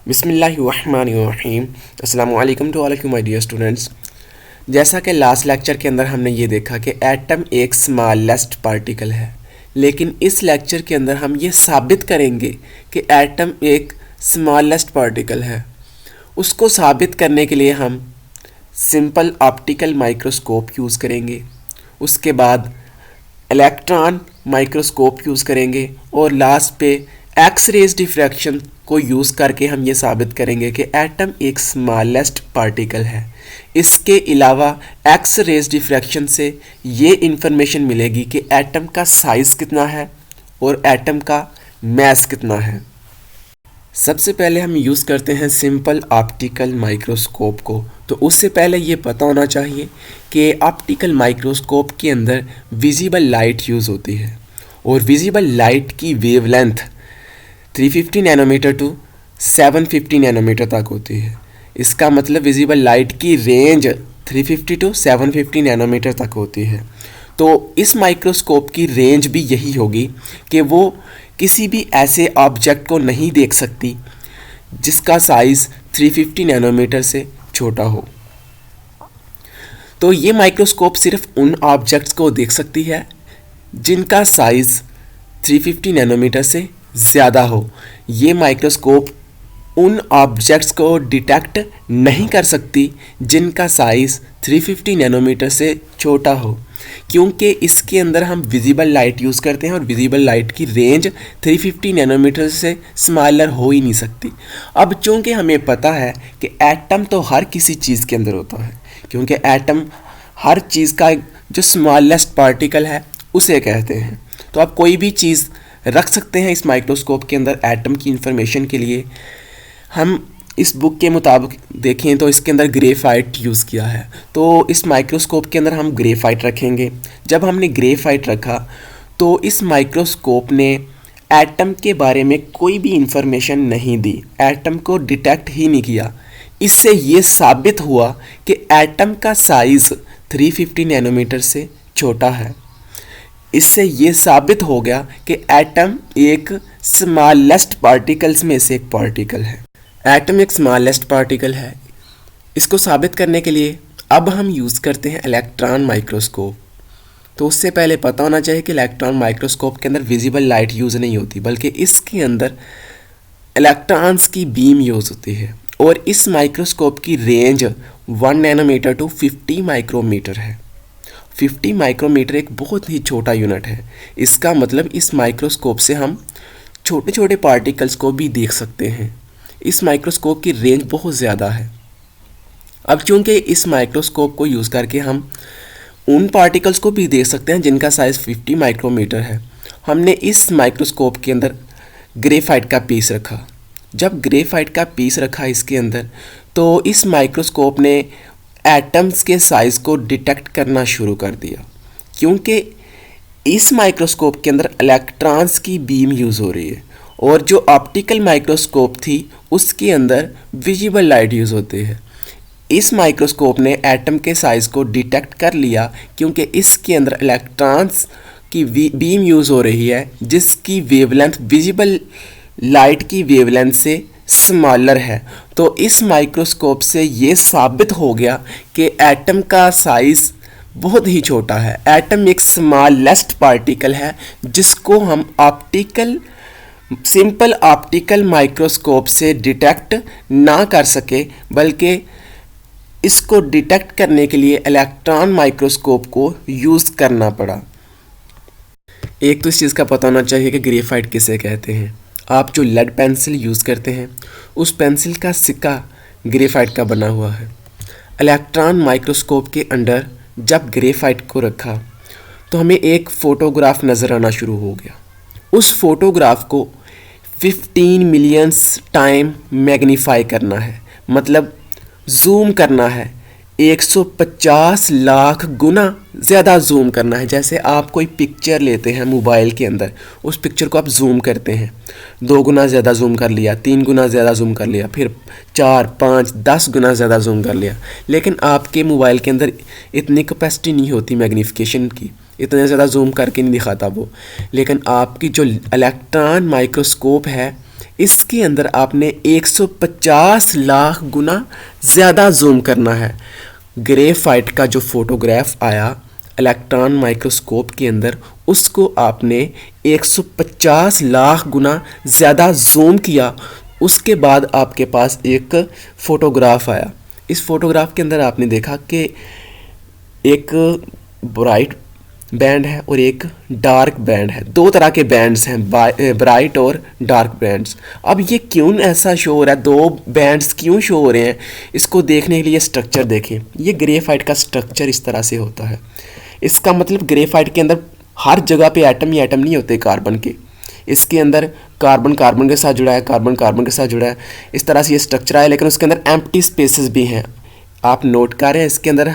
बिस्मिल्लाहिर्रहमानिर्रहीम। अस्सलामु अलैकुम to all of you my dear students. जैसा कि लास्ट लेक्चर के अंदर हमने ये देखा कि एटम एक स्मॉलेस्ट पार्टिकल है, लेकिन इस लेक्चर के अंदर हम ये साबित करेंगे कि एटम एक स्मॉलेस्ट पार्टिकल है। उसको साबित करने के लिए हम सिंपल ऑप्टिकल माइक्रोस्कोप यूज़ करेंगे, उसके बाद इलेक्ट्रॉन माइक्रोस्कोप यूज़ करेंगे और लास्ट पे एक्स रेज डिफ्रैक्शन को यूज़ करके हम ये साबित करेंगे कि एटम एक स्मॉलेस्ट पार्टिकल है। इसके अलावा एक्स रेज डिफ्रैक्शन से ये इंफॉर्मेशन मिलेगी कि एटम का साइज़ कितना है और एटम का मास कितना है। सबसे पहले हम यूज़ करते हैं सिंपल ऑप्टिकल माइक्रोस्कोप को। तो उससे पहले ये पता होना चाहिए कि ऑप्टिकल माइक्रोस्कोप के अंदर विजिबल लाइट यूज़ होती है और विजिबल लाइट की वेवलेंथ 350 नैनोमीटर टू 750 नैनोमीटर तक होती है। इसका मतलब विजिबल लाइट की रेंज 350 टू 750 नैनोमीटर तक होती है। तो इस माइक्रोस्कोप की रेंज भी यही होगी कि वो किसी भी ऐसे ऑब्जेक्ट को नहीं देख सकती जिसका साइज़ 350 नैनोमीटर से छोटा हो। तो ये माइक्रोस्कोप सिर्फ उन ऑब्जेक्ट्स को देख सकती है जिनका साइज़ 350 नैनोमीटर से ज़्यादा हो। ये माइक्रोस्कोप उन ऑब्जेक्ट्स को डिटेक्ट नहीं कर सकती जिनका साइज़ 350 नैनोमीटर से छोटा हो, क्योंकि इसके अंदर हम विजिबल लाइट यूज़ करते हैं और विजिबल लाइट की रेंज 350 नैनोमीटर से स्मॉलर हो ही नहीं सकती। अब चूँकि हमें पता है कि एटम तो हर किसी चीज़ के अंदर होता है, क्योंकि एटम हर चीज़ का जो स्मॉलेस्ट पार्टिकल है उसे कहते हैं। तो आप कोई भी चीज़ रख सकते हैं इस माइक्रोस्कोप के अंदर एटम की इंफॉर्मेशन के लिए। हम इस बुक के मुताबिक देखें तो इसके अंदर ग्रेफाइट यूज़ किया है, तो इस माइक्रोस्कोप के अंदर हम ग्रेफाइट रखेंगे। जब हमने ग्रेफाइट रखा तो इस माइक्रोस्कोप ने एटम के बारे में कोई भी इंफॉर्मेशन नहीं दी, एटम को डिटेक्ट ही नहीं किया। इससे ये साबित हुआ कि एटम का साइज़ 350 नैनोमीटर से छोटा है। इससे ये साबित हो गया कि एटम एक स्मॉलेस्ट पार्टिकल्स में से एक पार्टिकल है। एटम एक स्मॉलेस्ट पार्टिकल है। इसको साबित करने के लिए अब हम यूज़ करते हैं इलेक्ट्रॉन माइक्रोस्कोप। तो उससे पहले पता होना चाहिए कि इलेक्ट्रॉन माइक्रोस्कोप के अंदर विजिबल लाइट यूज़ नहीं होती, बल्कि इसके अंदर इलेक्ट्रॉन्स की बीम यूज़ होती है। और इस माइक्रोस्कोप की रेंज 1 नैनोमीटर टू 50 माइक्रोमीटर है। 50 माइक्रोमीटर एक बहुत ही छोटा यूनिट है। इसका मतलब इस माइक्रोस्कोप से हम छोटे छोटे पार्टिकल्स को भी देख सकते हैं। इस माइक्रोस्कोप की रेंज बहुत ज़्यादा है। अब चूंकि इस माइक्रोस्कोप को यूज़ करके हम उन पार्टिकल्स को भी देख सकते हैं जिनका साइज़ 50 माइक्रोमीटर है, हमने इस माइक्रोस्कोप के अंदर ग्रेफाइट का पीस रखा। जब ग्रेफाइट का पीस रखा इसके अंदर, तो इस माइक्रोस्कोप ने एटम्स के साइज़ को डिटेक्ट करना शुरू कर दिया, क्योंकि इस माइक्रोस्कोप के अंदर इलेक्ट्रॉन्स की बीम यूज़ हो रही है और जो ऑप्टिकल माइक्रोस्कोप थी उसके अंदर विजिबल लाइट यूज़ होती है। इस माइक्रोस्कोप ने एटम के साइज़ को डिटेक्ट कर लिया, क्योंकि इसके अंदर इलेक्ट्रॉन्स की बीम यूज़ हो रही है जिसकी वेवलेंथ विजिबल लाइट की वेवलेंथ से स्मॉलर है। तो इस माइक्रोस्कोप से ये साबित हो गया कि एटम का साइज़ बहुत ही छोटा है। एटम एक स्मॉलेस्ट पार्टिकल है जिसको हम सिंपल ऑप्टिकल माइक्रोस्कोप से डिटेक्ट ना कर सके, बल्कि इसको डिटेक्ट करने के लिए इलेक्ट्रॉन माइक्रोस्कोप को यूज़ करना पड़ा। एक तो इस चीज़ का पता होना चाहिए कि ग्रेफाइट किसे कहते हैं। आप जो लेड पेंसिल यूज़ करते हैं उस पेंसिल का सिक्का ग्रेफाइट का बना हुआ है। इलेक्ट्रॉन माइक्रोस्कोप के अंदर जब ग्रेफाइट को रखा तो हमें एक फ़ोटोग्राफ नज़र आना शुरू हो गया। उस फोटोग्राफ को 15 मिलियंस टाइम मैग्नीफाई करना है, मतलब जूम करना है। 150 लाख गुना ज़्यादा जूम करना है। जैसे आप कोई पिक्चर लेते हैं मोबाइल के अंदर, उस पिक्चर को आप जूम करते हैं, 2 गुना ज़्यादा जूम कर लिया, 3 गुना ज़्यादा जूम कर लिया, फिर 4, 5, 10 गुना ज़्यादा जूम कर लिया। लेकिन आपके मोबाइल के अंदर इतनी कैपेसिटी नहीं होती मैग्नीफिकेशन की, इतना ज़्यादा जूम करके नहीं दिखाता वो। लेकिन आपकी जो इलेक्ट्रॉन माइक्रोस्कोप है इसके अंदर आपने 150 लाख गुना ज़्यादा जूम करना है। ग्रेफाइट का जो फोटोग्राफ आया इलेक्ट्रॉन माइक्रोस्कोप के अंदर, उसको आपने 150 लाख गुना ज़्यादा जूम किया, उसके बाद आपके पास एक फ़ोटोग्राफ आया। इस फोटोग्राफ के अंदर आपने देखा कि एक ब्राइट बैंड है और एक डार्क बैंड है। दो तरह के बैंड्स हैं, ब्राइट और डार्क बैंड्स। अब ये क्यों ऐसा शो हो रहा है, दो बैंड्स क्यों शो हो रहे हैं, इसको देखने के लिए स्ट्रक्चर देखें। ये ग्रेफाइट का स्ट्रक्चर इस तरह से होता है। इसका मतलब ग्रेफाइट के अंदर हर जगह पे एटम ही एटम नहीं होते कार्बन के। इसके अंदर कार्बन कार्बन के साथ जुड़ा है, कार्बन कार्बन के साथ जुड़ा है, इस तरह से ये स्ट्रक्चर है। लेकिन उसके अंदर एम्प्टी स्पेसेस भी हैं। आप नोट कर रहे हैं, इसके अंदर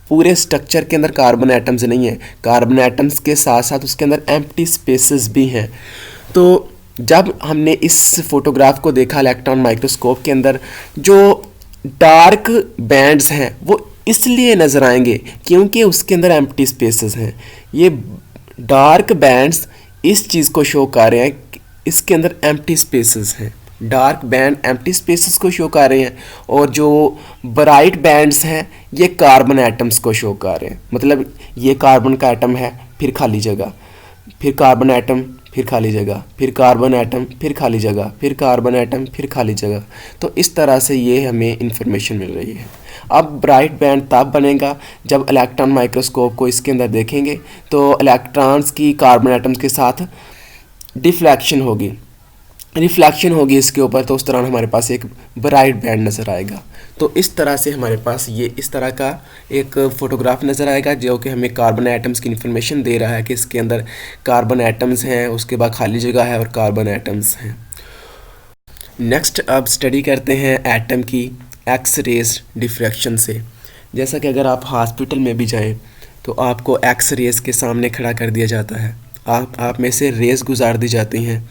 पूरे स्ट्रक्चर के अंदर कार्बन एटम्स नहीं है, कार्बन एटम्स के साथ साथ उसके अंदर एम्प्टी स्पेसेस भी हैं। तो जब हमने इस फोटोग्राफ को देखा इलेक्ट्रॉन माइक्रोस्कोप के अंदर, जो डार्क बैंड्स हैं वो इसलिए नज़र आएंगे क्योंकि उसके अंदर एम्प्टी स्पेसेस हैं। ये डार्क बैंड्स इस चीज़ को शो कर रहे हैं कि इसके अंदर एम्प्टी स्पेसेस हैं। डार्क बैंड एम्प्टी स्पेसेस को शो कर रहे हैं और जो ब्राइट बैंड्स हैं ये कार्बन एटम्स को शो कर रहे हैं। मतलब ये कार्बन का एटम है, फिर खाली जगह, फिर कार्बन एटम, फिर खाली जगह, फिर कार्बन एटम, फिर खाली जगह, फिर कार्बन एटम, फिर खाली जगह। तो इस तरह से ये हमें इंफॉर्मेशन मिल रही है। अब ब्राइट बैंड तब बनेगा जब इलेक्ट्रॉन माइक्रोस्कोप को इसके अंदर देखेंगे तो इलेक्ट्रॉन्स की कार्बन एटम्स के साथ डिफ्लेक्शन होगी, रिफ्लेक्शन होगी इसके ऊपर, तो उस दौरान हमारे पास एक ब्राइट बैंड नज़र आएगा। तो इस तरह से हमारे पास ये इस तरह का एक फ़ोटोग्राफ नज़र आएगा जो कि हमें कार्बन एटम्स की इन्फॉर्मेशन दे रहा है कि इसके अंदर कार्बन एटम्स हैं, उसके बाद खाली जगह है और कार्बन एटम्स हैं। नेक्स्ट अब स्टडी करते हैं एटम की एक्स रेज डिफ्रैक्शन से। जैसा कि अगर आप हॉस्पिटल में भी जाएं तो आपको एक्स रेज के सामने खड़ा कर दिया जाता है, आप में से रेज गुजार दी जाती हैं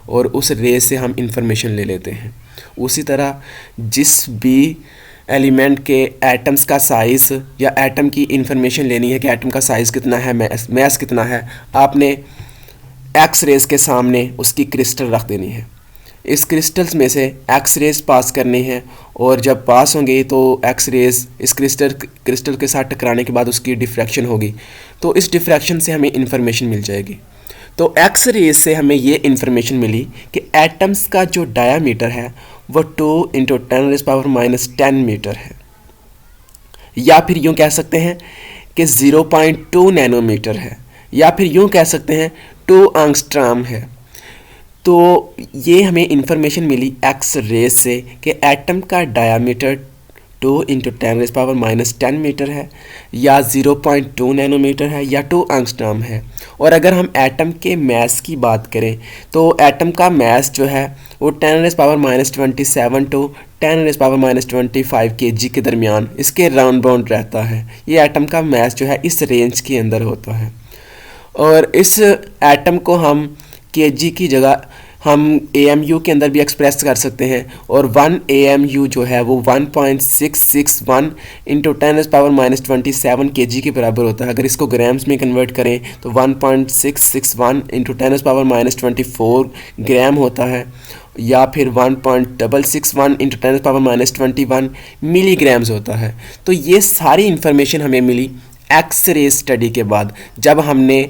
और उस रेज से हम इंफॉर्मेशन ले लेते हैं। उसी तरह जिस भी एलिमेंट के एटम्स का साइज़ या एटम की इंफॉर्मेशन लेनी है कि एटम का साइज़ कितना है, मैस कितना है, आपने एक्स रेज के सामने उसकी क्रिस्टल रख देनी है। इस क्रिस्टल्स में से एक्स रेज पास करनी है और जब पास होंगे तो एक्स रेज इस क्रिस्टल के साथ टकराने के बाद उसकी डिफ्रैक्शन होगी, तो इस डिफ्रैक्शन से हमें इंफॉर्मेशन मिल जाएगी। तो एक्स रेज से हमें ये इंफॉर्मेशन मिली कि एटम्स का जो डायामीटर है वो 2 × 10⁻⁻10 मीटर है, या फिर यूँ कह सकते हैं कि 0.2 नैनोमीटर है, या फिर यूँ कह सकते हैं 2 एंगस्ट्रॉम है। तो ये हमें इंफॉर्मेशन मिली एक्स रेज से कि एटम का डायामीटर 2 × 10⁻⁻10 मीटर है, या 0.2 नैनोमीटर है, या 2 एंगस्ट्रॉम है। और अगर हम एटम के मैस की बात करें तो एटम का मैस जो है वो 10⁻27 टू 10⁻25 kg के दरमियान इसके राउंड बाउंड रहता है। ये एटम का मैस जो है इस रेंज के अंदर होता है। और इस एटम को हम kg की जगह हम AMU के अंदर भी एक्सप्रेस कर सकते हैं, और 1 AMU जो है वो 1.661 × 10⁻27 kg के बराबर होता है। अगर इसको ग्राम्स में कन्वर्ट करें तो 1.661 × 10⁻24 ग्राम होता है, या फिर 1.661 × 10⁻21 मिलीग्राम्स होता है। तो ये सारी इन्फॉर्मेशन हमें मिली एक्स रे स्टडी के बाद, जब हमने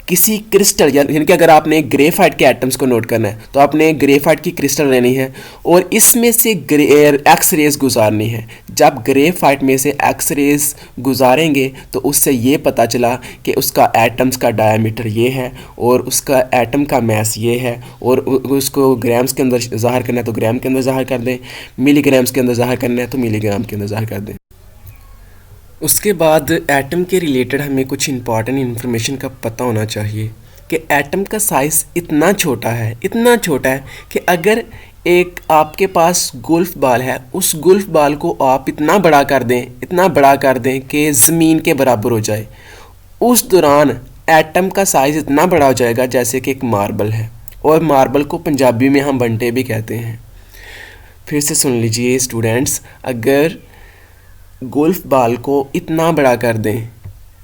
किसी क्रिस्टल यानी कि अगर आपने ग्रेफाइट के एटम्स को नोट करना है तो आपने ग्रेफाइट की क्रिस्टल लेनी है और इसमें से एक्स रेज गुजारनी है। जब ग्रेफाइट में से एक्स रेज गुजारेंगे तो उससे ये पता चला कि उसका एटम्स का डायामीटर ये है और उसका एटम का मैस ये है, और उसको ग्राम्स के अंदर ज़ाहिर करना है तो ग्राम के अंदर ज़ाहिर कर दें, मिलीग्राम्स के अंदर ज़ाहिर करना है तो मिलीग्राम के अंदर ज़ाहिर कर दें। उसके बाद एटम के रिलेटेड हमें कुछ इंपॉर्टेंट इन्फॉर्मेशन का पता होना चाहिए कि एटम का साइज़ इतना छोटा है कि अगर एक आपके पास गोल्फ बॉल है, उस गोल्फ बॉल को आप इतना बड़ा कर दें कि ज़मीन के बराबर हो जाए, उस दौरान एटम का साइज़ इतना बड़ा हो जाएगा जैसे कि एक मार्बल है, और मार्बल को पंजाबी में हम बंटे भी कहते हैं। फिर से सुन लीजिए स्टूडेंट्स, अगर गोल्फ बॉल को इतना बड़ा कर दें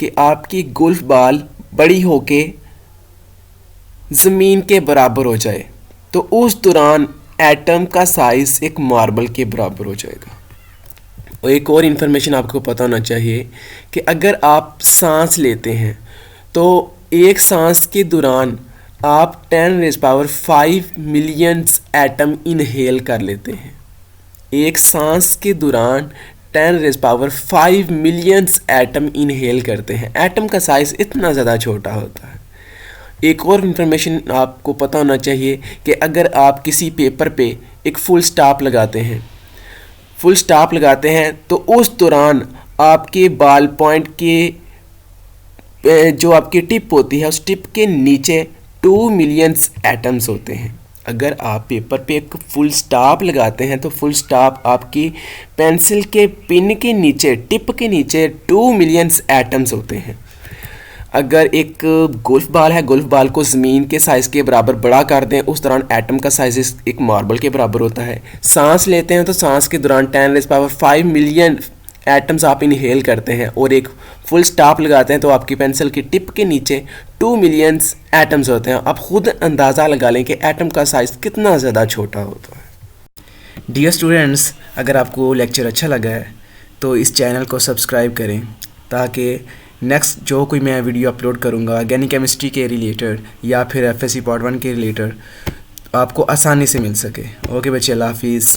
कि आपकी गोल्फ बॉल बड़ी होके ज़मीन के बराबर हो जाए, तो उस दौरान एटम का साइज़ एक मार्बल के बराबर हो जाएगा। और एक और इन्फॉर्मेशन आपको पता होना चाहिए कि अगर आप सांस लेते हैं तो एक सांस के दौरान आप 10⁵ मिलियंस एटम इनहेल कर लेते हैं। एक सांस के दौरान 10⁵ मिलियंस एटम इनहेल करते हैं। एटम का साइज़ इतना ज़्यादा छोटा होता है। एक और इन्फॉर्मेशन आपको पता होना चाहिए कि अगर आप किसी पेपर पे एक फुल स्टॉप लगाते हैं तो उस दौरान आपके बॉल पॉइंट के जो आपकी टिप होती है उस टिप के नीचे 2 मिलियंस एटम्स होते हैं। अगर आप पेपर पे एक फुल स्टॉप लगाते हैं तो फुल स्टॉप आपकी पेंसिल के पिन के नीचे टिप के नीचे 2 मिलियंस एटम्स होते हैं। अगर एक गोल्फ बॉल है, गोल्फ बॉल को ज़मीन के साइज़ के बराबर बड़ा कर दें, उस दौरान एटम का साइज़ एक मार्बल के बराबर होता है। सांस लेते हैं तो सांस के दौरान 10⁵ मिलियन एटम्स आप इनहेल करते हैं, और एक फुल स्टॉप लगाते हैं तो आपकी पेंसिल की टिप के नीचे 2 मिलियंस एटम्स होते हैं। आप खुद अंदाज़ा लगा लें कि एटम का साइज़ कितना ज़्यादा छोटा होता है। डियर स्टूडेंट्स, अगर आपको लेक्चर अच्छा लगा है तो इस चैनल को सब्सक्राइब करें ताकि नेक्स्ट जो कोई मैं वीडियो अपलोड करूँगा ऑर्गेनिक केमिस्ट्री के रिलेटेड या फिर FSC पार्ट 1 के रिलेटेड आपको आसानी से मिल सके। ओके बच्चे, अल्लाह हाफिज़।